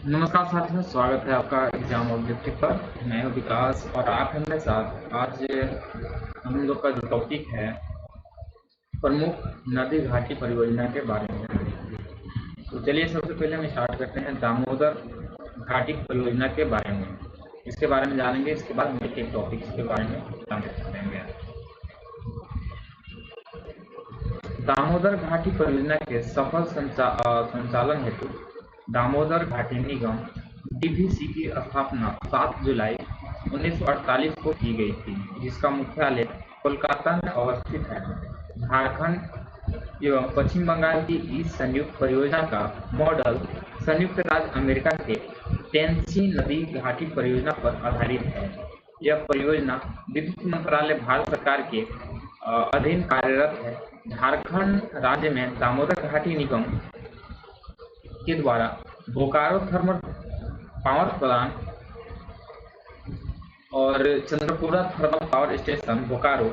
नमस्कार साथियों, स्वागत है आपका एग्जाम ऑब्जेक्टिव पर। मैं हूं विकास और आप हैं मेरे साथ। आज हम लोग का जो टॉपिक है प्रमुख नदी घाटी परियोजना के बारे में। तो चलिए सबसे पहले हम स्टार्ट करते हैं दामोदर घाटी परियोजना के बारे में। इसके बारे में जानेंगे, इसके बाद हम एक टॉपिक के बारे में जानेंगे। दामोदर घाटी परियोजना के सफल संचालन हेतु दामोदर घाटी निगम डीवीसी की स्थापना 7 जुलाई 1948 को की गई थी, जिसका मुख्यालय कोलकाता में अवस्थित है। झारखंड एवं पश्चिम बंगाल की इस संयुक्त परियोजना का मॉडल संयुक्त राज्य अमेरिका के टेनेसी नदी घाटी परियोजना पर आधारित है। यह परियोजना विद्युत मंत्रालय भारत सरकार के अधीन कार्यरत है। झारखंड राज्य में दामोदर घाटी निगम के द्वारा बोकारो थर्मल पावर प्लांट और Chandrapura thermal power station Bokaro,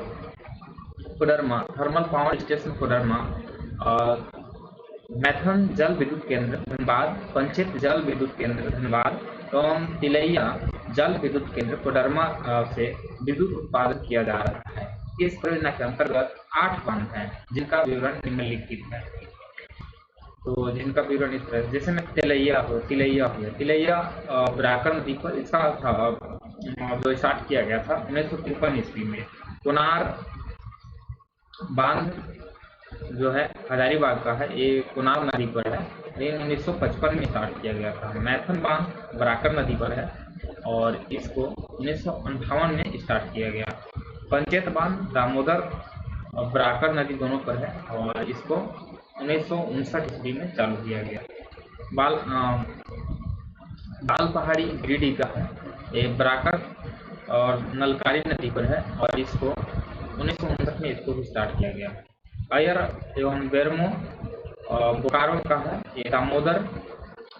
Koderma thermal power station Koderma, Maithon जल विद्युत केंद्र धनबाद, पंचेत जल विद्युत केंद्र धनबाद एवं तिलैया जल विद्युत केंद्र कोडरमा से विद्युत उत्पादन किया जा रहा है। इस परियोजना के अंतर्गत 8 बांध हैं, जिनका विवरण निम्नलिखित है। तो जिनका विवरण इस तरह, जैसे में तिलैया ब्राकर नदी पर इसका जो स्टार्ट किया गया था 1953 ईस्वी में। कोनार बांध जो है हजारीबाग का है, ये कोनार नदी पर है, लेकिन 1955 में स्टार्ट किया गया था। मैथन बांध बराकर नदी पर है और इसको 1958 में स्टार्ट किया गया। पंचेत बांध दामोदर और बराकर नदी दोनों पर है और इसको 1959 ईस्वी में चालू किया गया। बाल पहाड़ी गिरिडीह का है, ये बराकर और नलकारी नदी पर है और इसको 1959 में इसको भी स्टार्ट किया गया। अयर एवं बेरमो बोकारो का है, ये दामोदर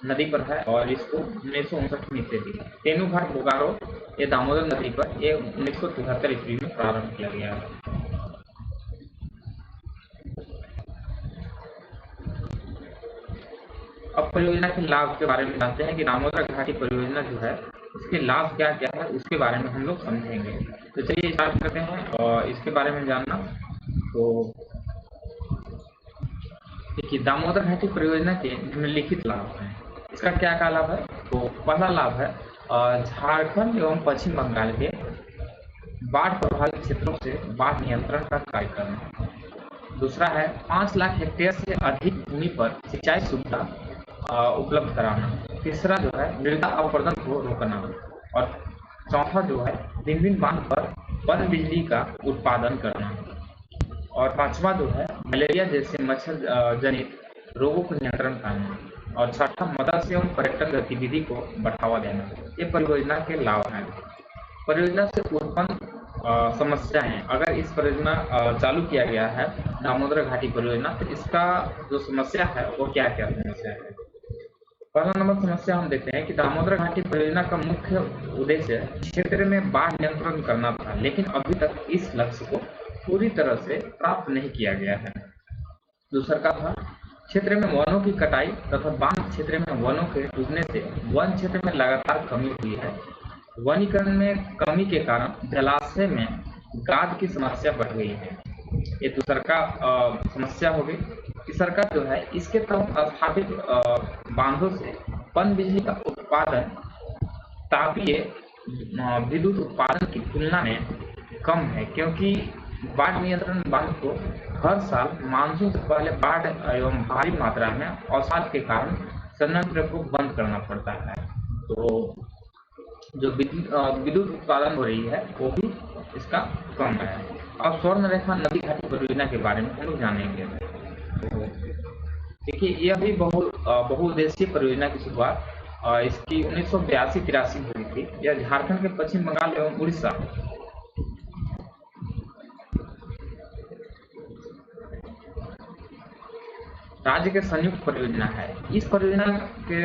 नदी पर है और इसको 1959 में इसे दी। तेनूघाट बोकारो ये दामोदर नदी पर, ये 1973 ईस्वी में प्रारंभ किया गया है। अब परियोजना के लाभ के बारे में जानते हैं कि दामोदर घाटी परियोजना जो है इसके लाभ क्या क्या है, उसके बारे में हम लोग समझेंगे। तो चलिए स्टार्ट करते हैं और इसके बारे में जानना। तो देखिए, दामोदर घाटी परियोजना के निम्नलिखित लाभ हैं। इसका क्या क्या लाभ है? तो पहला लाभ है झारखंड एवं पश्चिम बंगाल के बाढ़ प्रभावित क्षेत्रों से बाढ़ नियंत्रण का कार्य करना। दूसरा है 5 लाख हेक्टेयर से अधिक भूमि पर सिंचाई सुविधा उपलब्ध कराना। तीसरा जो है मृदा अपरदन को रोकना। और चौथा जो है विभिन्न बांध पर पन बिजली का उत्पादन करना। और पांचवा जो है मलेरिया जैसे मच्छर जनित रोगों को नियंत्रण करना। और छठा मत्स्य एवं पर्यटन गतिविधि को बढ़ावा देना। ये परियोजना के लाभ हैं। परियोजना से उत्पन्न समस्याएं, अगर इस परियोजना चालू किया गया है दामोदर घाटी परियोजना, तो इसका जो समस्या है वो क्या क्या समस्या है। पहला नंबर समस्या हम देखते हैं कि दामोदर घाटी परियोजना का मुख्य उद्देश्य क्षेत्र में बाढ़ नियंत्रण करना था, लेकिन अभी तक इस लक्ष्य को पूरी तरह से प्राप्त नहीं किया गया है। दूसरा का था क्षेत्र में वनों की कटाई तथा बांध क्षेत्र में वनों के डूबने से वन क्षेत्र में लगातार कमी हुई है। वनीकरण में कमी के कारण जलाशय में गाद की समस्या बढ़ गई है। ये दूसरा का समस्या हो गई। तीसरा का जो है इसके तहत स्थापित बांधों से पन बिजली का उत्पादन तापीय विद्युत उत्पादन की तुलना में कम है, क्योंकि बाढ़ नियंत्रण बांध को हर साल मानसून से पहले बाढ़ एवं भारी मात्रा में अवसाद के कारण संयंत्र को बंद करना पड़ता है। तो जो विद्युत उत्पादन हो रही है वो भी इसका कम है। अब स्वर्ण रेखा नदी घाटी परियोजना के बारे में हम लोग जानेंगे। तो देखिए, यह भी बहुउद्देशीय परियोजना की शुरुआत इसकी 1982-83 हुई थी। यह झारखंड के पश्चिम बंगाल एवं उड़ीसा राज्य के संयुक्त परियोजना है। इस परियोजना के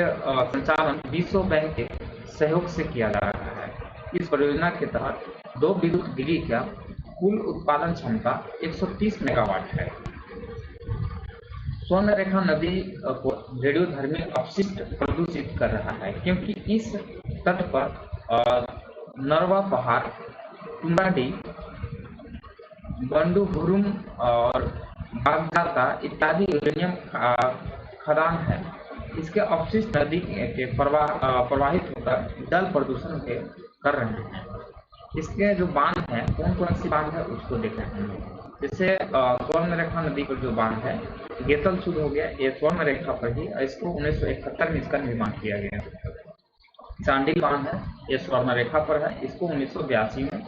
संचालन विश्व बैंक के सहयोग से किया जा रहा है। इस परियोजना के तहत 2 विद्युत ग्रिड का कुल उत्पादन क्षमता 130 मेगावाट है। स्वर्ण रेखा नदी को रेडियोधर्मी अपशिष्ट प्रदूषित कर रहा है, क्योंकि इस तट पर नरवा पहाड़, टुंडाडी, बंडुहुरुम और बागजाता इत्यादि यूरेनियम खदान है। इसके अपशिष्ट नदी के प्रवाहित होकर जल प्रदूषण के कर रहे हैं। इसके जो बांध है, कौन कौन सी बांध है उसको देख रहे हैं। जैसे स्वर्ण रेखा नदी का जो बांध है, गेतल शुरू हो गया, ये स्वर्ण रेखा पर ही, इसको 1971 में इसका निर्माण किया गया। चांडिल बांध है, ये स्वर्ण रेखा पर है, इसको 1982 में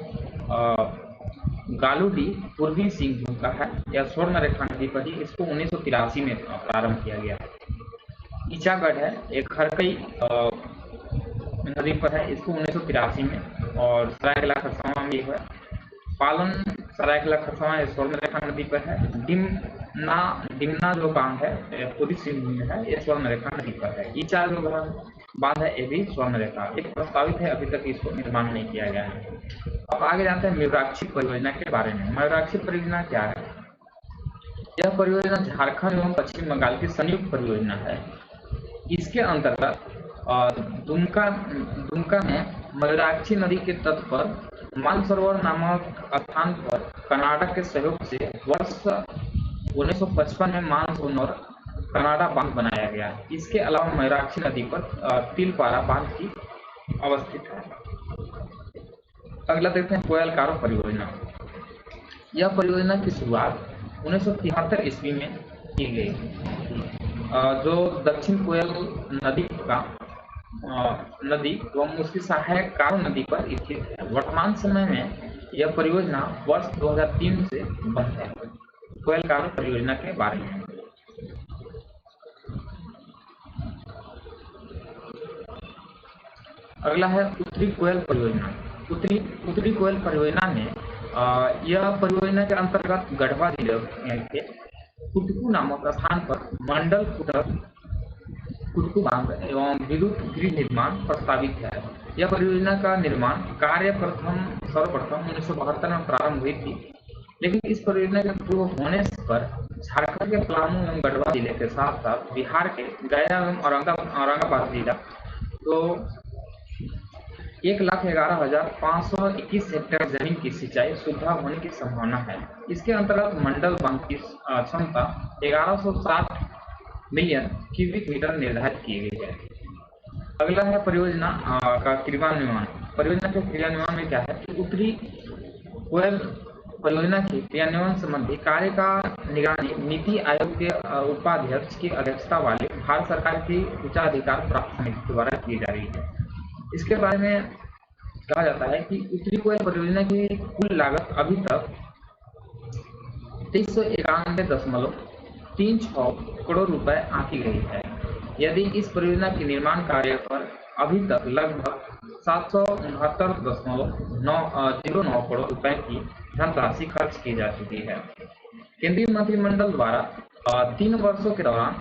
गालूडी पूर्वी सिंहभूम का है, यह स्वर्ण रेखा नदी पर ही, इसको 1983 में प्रारंभ किया गया। ईचागढ़ है, एक खरकई नदी पर है, इसको 1983 में, और सरायकेला खरसावां में है। पालन सरायकेला खरसावां स्वर्ण रेखा नदी पर है। डिमना जो बांध है पूर्वी सिंहभूम में है, ये स्वर्ण रेखा नदी पर है। ईचा जो बांध है ये भी स्वर्ण रेखा, एक प्रस्तावित है, अभी तक इसको निर्माण नहीं किया गया है। अब आगे जानते हैं मयूराक्षी परियोजना के बारे में। मयूराक्षी परियोजना क्या है? यह परियोजना झारखंड एवं पश्चिम बंगाल की संयुक्त परियोजना है। इसके अंतर्गत दुमका में मयूराक्षी नदी के तट पर मानसरोवर नामक स्थान पर कर्नाटक के सहयोग से वर्ष 1955 में मानसरोवर कनाडा बांध बनाया गया। इसके अलावा मयूराक्षी नदी पर तिलपारा बांध की अवस्थित है। अगला देखते हैं कोयलकारो परियोजना। यह परियोजना की शुरुआत 1973 ईस्वी में की गई, जो दक्षिण कोयल नदी एवं उसकी सहायक कारो नदी पर स्थित है। वर्तमान समय में यह परियोजना वर्ष 2003 से बंद है। कोयलकारो परियोजना के बारे में अगला है उत्तरी कोयल परियोजना। उत्तरी कोयल परियोजना में यह परियोजना के अंतर्गत गढ़वा जिले के कुटकू नामक स्थान पर मंडल कुटकू बांध एवं विद्युत ग्रिड निर्माण प्रस्तावित है। यह परियोजना का निर्माण कार्य सर्वप्रथम 1972 में प्रारंभ हुई थी, लेकिन इस परियोजना के पूर्ण होने पर झारखंड के पलामू एवं गढ़वा जिले के साथ साथ बिहार के गया एवं औरंगाबाद जिला तो 1,11,521 हेक्टेयर जमीन की सिंचाई सुविधा होने की संभावना है। इसके अंतर्गत मंडल बांध की क्षमता 1160 मिलियन क्यूबिक मीटर निर्धारित की गई है। अगला है परियोजना का क्रियान्वयन। परियोजना के क्रियान्वयन में क्या है कि उत्तरी कोयल परियोजना के क्रियान्वयन संबंधी कार्य का निगरानी नीति आयोग के उपाध्यक्ष की अध्यक्षता वाले भारत सरकार की उच्चाधिकार प्राप्त समिति द्वारा की जा रही है। इसके बारे में कहा जाता है कि उत्तरी कोयल परियोजना की कुल लागत अभी तक 391.36 करोड़ रुपए आंकी गई है। यदि इस परियोजना के निर्माण कार्य पर अभी तक लगभग 769.09 करोड़ रुपए की धनराशि खर्च की जा चुकी है। केंद्रीय मंत्रिमंडल द्वारा 3 वर्षों के दौरान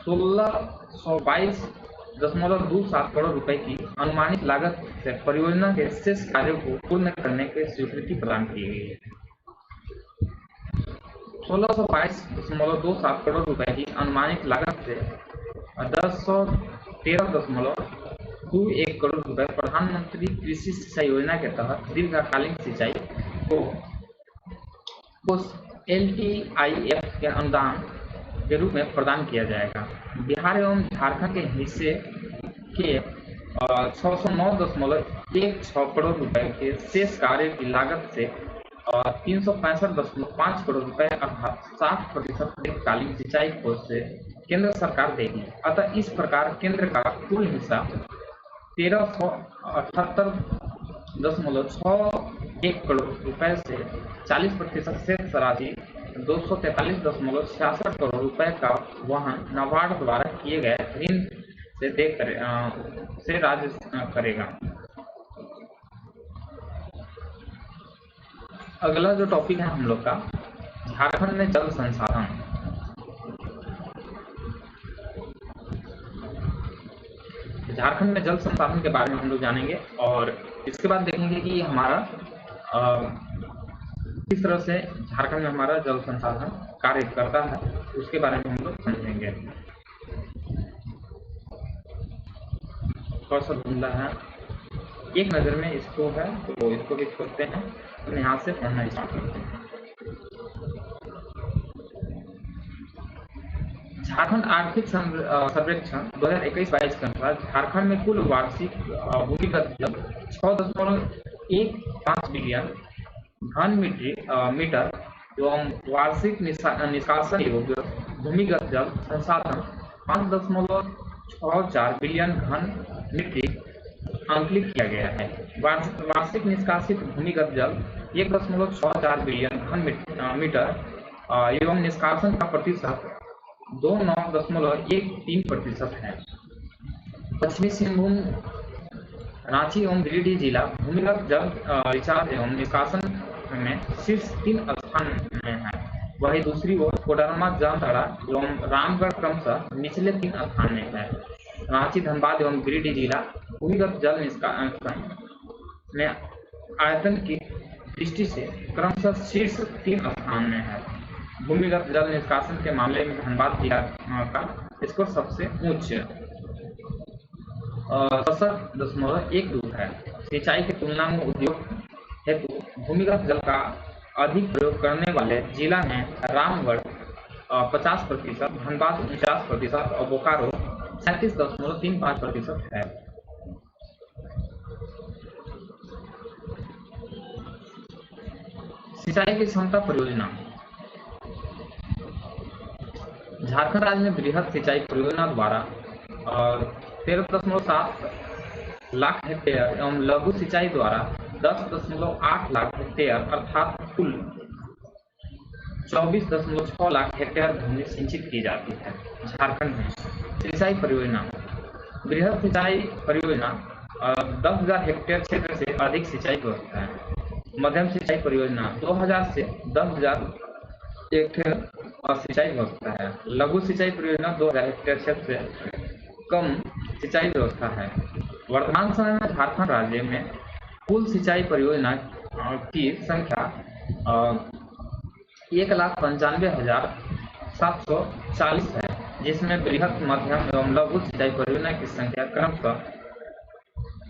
1622.27 करोड़ रुपए की अनुमानित लागत से परियोजना के शेष कार्यों को पूर्ण करने की स्वीकृति प्रदान की गई है। 1622.27 करोड़ रुपए की अनुमानित लागत से 1013.21 करोड़ रुपए प्रधानमंत्री कृषि सिंचाई योजना के तहत दीर्घकालीन सिंचाई को LTIF के अनुदान के रूप में प्रदान किया जाएगा। बिहार एवं झारखंड के हिस्से के 609.16 करोड़ रुपए के शेष कार्य की लागत से 365.5 करोड़ रुपए अर्थात 60% दीर्घकालीन सिंचाई कोष से केंद्र सरकार देगी। अतः इस प्रकार केंद्र का कुल हिस्सा 1378.61 करोड़ रुपए से 40% शेष राशि 243.66 करोड़ रुपए का वहन नाबार्ड द्वारा किए गए ऋण से राज्य करेगा। अगला जो टॉपिक है हम लोग का, झारखंड में जल संसाधन। झारखंड में जल संसाधन के बारे में हम लोग जानेंगे और इसके बाद देखेंगे कि हमारा किस तरह से झारखंड में हमारा जल संसाधन कार्य करता है, उसके बारे में हम लोग समझेंगे। देखेंगे। थोड़ा सा धुंधला है, एक नज़र में इसको है तो इसको भी खोलते हैं, तो यहाँ से पढ़ना स्टार्ट करते हैं। झारखंड आर्थिक सर्वेक्षण 2021-22 के अनुसार झारखंड में कुल वार्षिक भूमिगत जल 6.15 बिलियन घन मीटर एवं वार्षिक निष्कासन योग्य भूमिगत जल संसाधन 5.64 बिलियन घन मीट्रिक आंकलित किया गया है। वार्षिक निष्कासित भूमिगत जल 1.64 बिलियन घन मीटर एवं निष्कासन का प्रतिशत 29.13% है। पश्चिमी सिंहभूम, रांची एवं गिरिडीह जिला भूमिगत जल रिचार्ज एवं निष्कासन में शीर्ष 3 स्थान में है। वही दूसरी ओर कोडरमा, जामताड़ा एवं रामगढ़ क्रमशः निचले 3 स्थान में है। रांची, धनबाद एवं गिरिडीह जिला भूमिगत जल निष्कासन में आयतन की दृष्टि से क्रमशः शीर्ष 3 स्थान में है। भूमिगत जल निष्कासन के मामले में धनबाद जिला का स्कोर सबसे उच्च 67.12 है। सिंचाई की तुलना में उद्योग हेतु भूमिगत जल का अधिक प्रयोग करने वाले जिला में रामगढ़ 50%, धनबाद 49% और बोकारो 37.35% है। सिंचाई की क्षमता परियोजना। झारखंड राज्य में बृहद सिंचाई परियोजना द्वारा 13.7 लाख हेक्टेयर एवं लघु सिंचाई द्वारा 10.8 लाख हेक्टेयर अर्थात कुल 24.6 लाख हेक्टेयर भूमि सिंचित की जाती है। झारखंड में सिंचाई परियोजना। बृहद सिंचाई परियोजना 10,000 हेक्टेयर क्षेत्र से अधिक सिंचाई व्यवस्था है। मध्यम सिंचाई परियोजना 2,000 से 10,000 हेक्टेयर सिंचाई व्यवस्था है। लघु सिंचाई परियोजना 2,000 हेक्टेयर क्षेत्र से कम सिंचाई व्यवस्था है। वर्तमान समय में झारखंड राज्य में कुल सिंचाई परियोजना की संख्या 1,95,740 है, जिसमें बृहद, मध्यम एवं लघु सिंचाई परियोजना की संख्या क्रमशः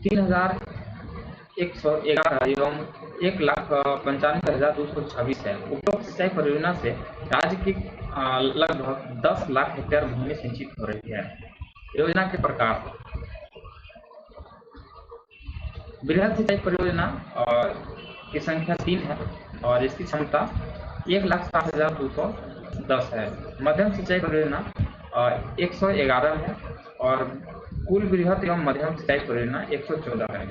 3,111 एवं 1,95,226 है। उपरोक्त सिंचाई परियोजना से राज्य की लगभग 10 लाख हेक्टेयर भूमि सिंचित हो रही है। योजना के प्रकार। बृहद सिंचाई परियोजना की संख्या 3 है और इसकी क्षमता 1,60,210 है। मध्यम सिंचाई परियोजना 111 है और कुल बृहद एवं मध्यम सिंचाई परियोजना 114 है।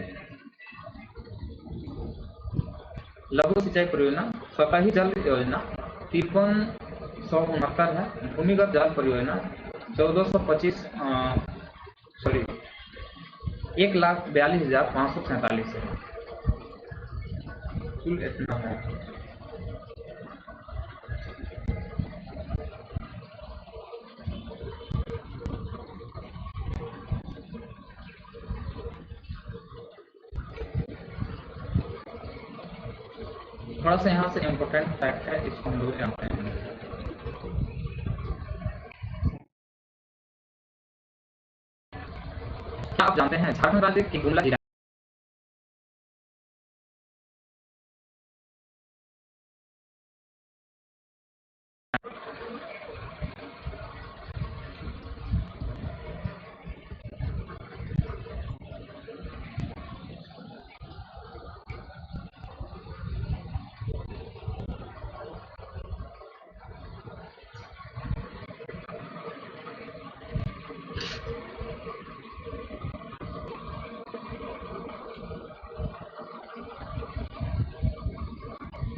लघु सिंचाई परियोजना सतही जल योजना 5369 है। भूमिगत जल परियोजना 1,42,547 है। कुल इतना है। थोड़ा सा यहाँ से इम्पोर्टेंट फैक्ट है, इसको हम लोग जानते हैं। क्या आप जानते हैं झारखंड राज्य की गुमला जिला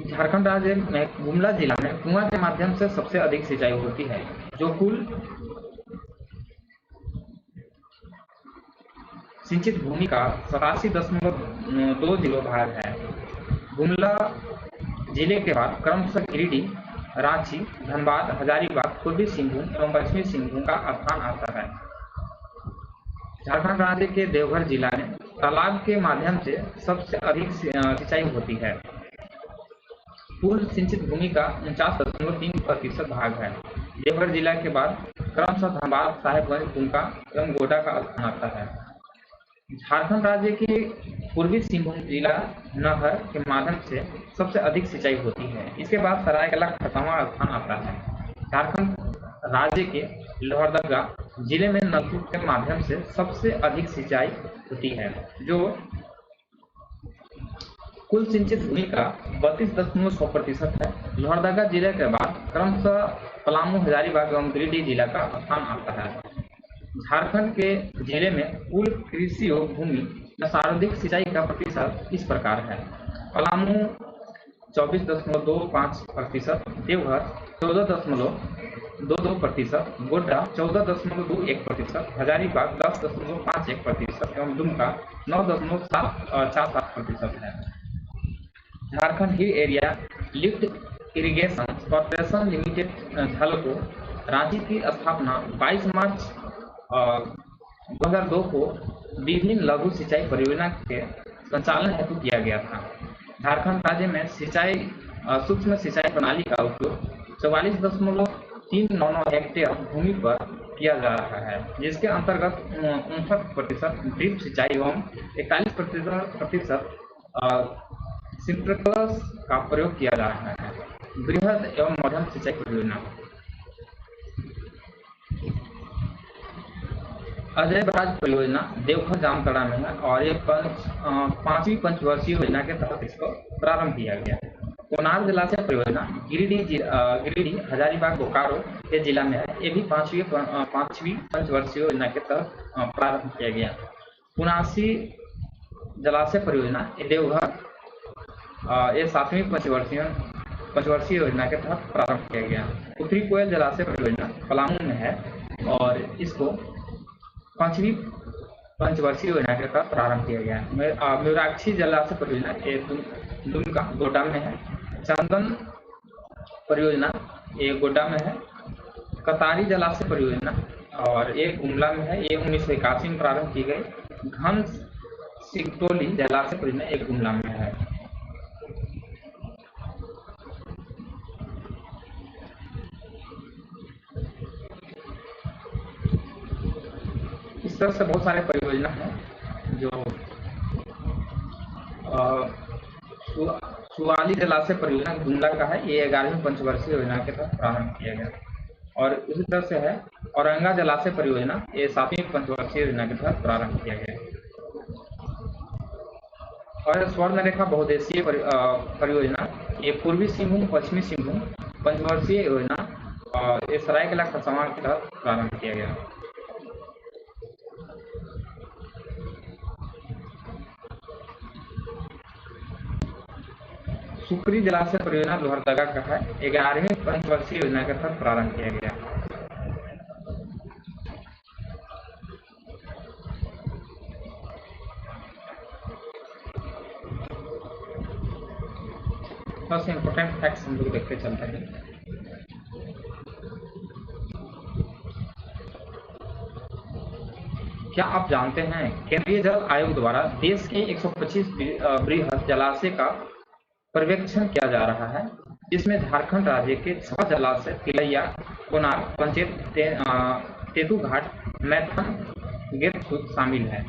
झारखंड राज्य में गुमला जिला में कुआं के माध्यम से सबसे अधिक सिंचाई होती है, जो कुल सिंचित भूमि का 87.20 भाग है। गुमला जिले के बाद क्रमशः गिरिडीह, रांची, धनबाद, हजारीबाग, पूर्वी सिंहभूम एवं पश्चिमी सिंहभूम का स्थान आता है। झारखंड राज्य के देवघर जिला में तालाब के माध्यम से सबसे अधिक सिंचाई होती है। कुल सिंचित भूमि का 49.3% भाग है। देवघर जिला के बाद क्रमशः धनबाद, साहेबगंज, दुमका एवं गोड्डा का स्थान आता है। झारखंड राज्य के पूर्वी सिंहभूम जिला नहर के माध्यम से सबसे अधिक सिंचाई होती है। इसके बाद सरायकेला खरसावां स्थान आता है। झारखंड राज्य के लोहरदगा जिले में नलकूप के माध्यम से सबसे अधिक सिंचाई होती है, जो कुल सिंचित भूमि का 32.6% है। लोहरदगा जिले के बाद क्रमशः पलामू, हजारीबाग एवं गिरिडीह जिला का स्थान आता है। झारखंड के जिले में कुल कृषि योग्य भूमि में सर्वाधिक सिंचाई का प्रतिशत इस प्रकार है। पलामू 24.25%, देवघर 14.22%, गोड्डा 14.21%, हजारीबाग 10.51% एवं दुमका 9.47% है। Jharkhand hill area lift irrigation corporation limited Jhalco Ranchi की स्थापना 22 मार्च 2002 को विभिन्न लघु सिंचाई परियोजना के संचालन हेतु किया गया था। झारखंड राज्य में सिंचाई सूक्ष्म सिंचाई प्रणाली का उपयोग 44.399 हेक्टेयर भूमि पर किया जा रहा है, जिसके अंतर्गत 59% ड्रिप सिंचाई एवं 41% स्प्रिंकलर्स का प्रयोग किया जा रहा है। बृहद एवं मध्यम सिंचाई परियोजना अजय बराज परियोजना देवघर जामताड़ा में है और ये 5वीं पंचवर्षीय योजना के तहत इसको प्रारंभ किया गया। कोनार जलाशय परियोजना गिरिडीह, हजारीबाग, बोकारो के जिला में है। ये भी 5वीं पंचवर्षीय योजना के तहत प्रारंभ किया गया। पुनासी जलाशय परियोजना देवघर ये 7वीं पंचवर्षीय योजना के तहत प्रारंभ किया गया। उत्तरी कोयल जलाशय परियोजना पलामू में है और इसको 5वीं पंचवर्षीय योजना के तहत प्रारंभ किया गया। मयूराक्षी जलाशय परियोजना ये दुमका गोड्डा में है। चंदन परियोजना ये गोड्डा में है। कतारी जलाशय परियोजना और ये गुमला में है। ये 1981 में प्रारंभ की गई। घन सिगटोली जलाशय परियोजना एक गुमला में है। इस तरह से बहुत सारे परियोजना हैं जो सुवाली जलाशय परियोजना गुमला का है। ये 11वीं पंचवर्षीय योजना के तहत प्रारंभ किया गया। और इसी तरह से है औरंगा जलाशय परियोजना ये 7वीं पंचवर्षीय योजना के तहत प्रारंभ किया गया। और स्वर्ण रेखा बहुउद्देशीय परियोजना ये पूर्वी सिंहभूम, पश्चिमी सिंहभूम पंचवर्षीय योजना और ये सरायकेला खरसावां के तहत प्रारंभ किया गया। सुकरी जलाशय परियोजना लोहरदगा का है। 11वीं पंचवर्षीय योजना के तहत प्रारंभ किया गया। बस इंपोर्टेंट फैक्ट्स हम लोग देखते चलते हैं। क्या आप जानते हैं केंद्रीय जल आयोग द्वारा देश के 125 बृहद जलाशय का पर्यवेक्षण किया जा रहा है, जिसमें झारखंड राज्य के 6 जलाशय तिलैया, कोनार, पंचेत, तेतुघाट, मैथन, गेतसुत शामिल है।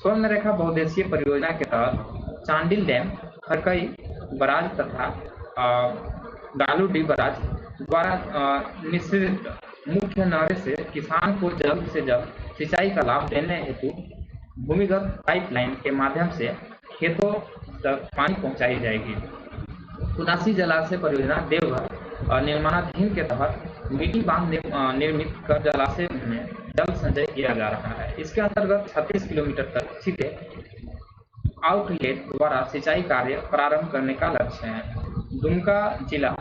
स्वर्ण रेखा बहुउद्देशीय परियोजना के तहत चांडिल डैम, खरकई बराज तथा गालूडीह बराज द्वारा निश्चित मुख्य नहर से किसान को जल्द से जल्द सिंचाई का लाभ देने हेतु भूमिगत पाइपलाइन के माध्यम से खेतों तक पानी पहुंचाई जाएगी। पुनासी जलाशय परियोजना देवघर निर्माणाधीन के तहत मिट्टी बांध निर्मित कर जलाशय में जल संचय किया जा रहा है। इसके अंतर्गत 36 किलोमीटर तक सीधे आउटलेट द्वारा सिंचाई कार्य प्रारंभ करने का लक्ष्य है। दुमका जिला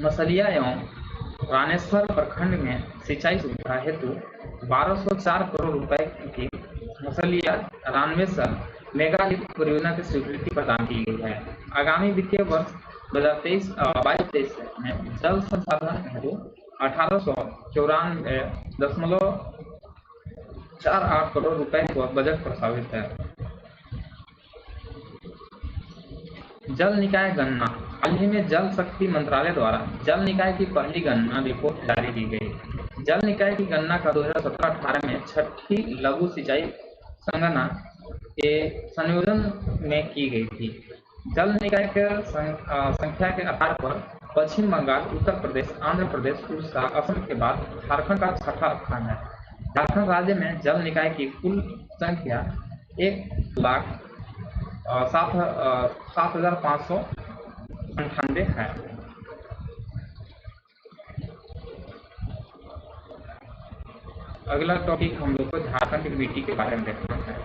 मसलिया एवं रानेश्वर प्रखंड में सिंचाई सुविधा हेतु 1204 करोड़ रुपए की मसलिया रानवेसर मेगा लिफ्ट परियोजना की स्वीकृति प्रदान की गई है। आगामी वित्तीय वर्ष 2023-22 में जल संसाधन हेतु 1894.48 करोड़ रुपए का बजट प्रस्तावित है। जल निकाय गणना हाल ही में जल शक्ति मंत्रालय द्वारा जल निकाय की पहली गणना रिपोर्ट जारी की गई। जल निकाय की गणना का 2017-18 में छठी लघु सिंचाई संगणना के संयोजन में की गई थी। जल निकाय के संख्या के आधार पर पश्चिम बंगाल, उत्तर प्रदेश, आंध्र प्रदेश, उड़ीसा, असम के बाद झारखंड का छठा स्थान है। झारखंड राज्य में जल निकाय की कुल संख्या 1,07,598 है। अगला टॉपिक हम लोग को झारखंड की मिट्टी के बारे में देखना है।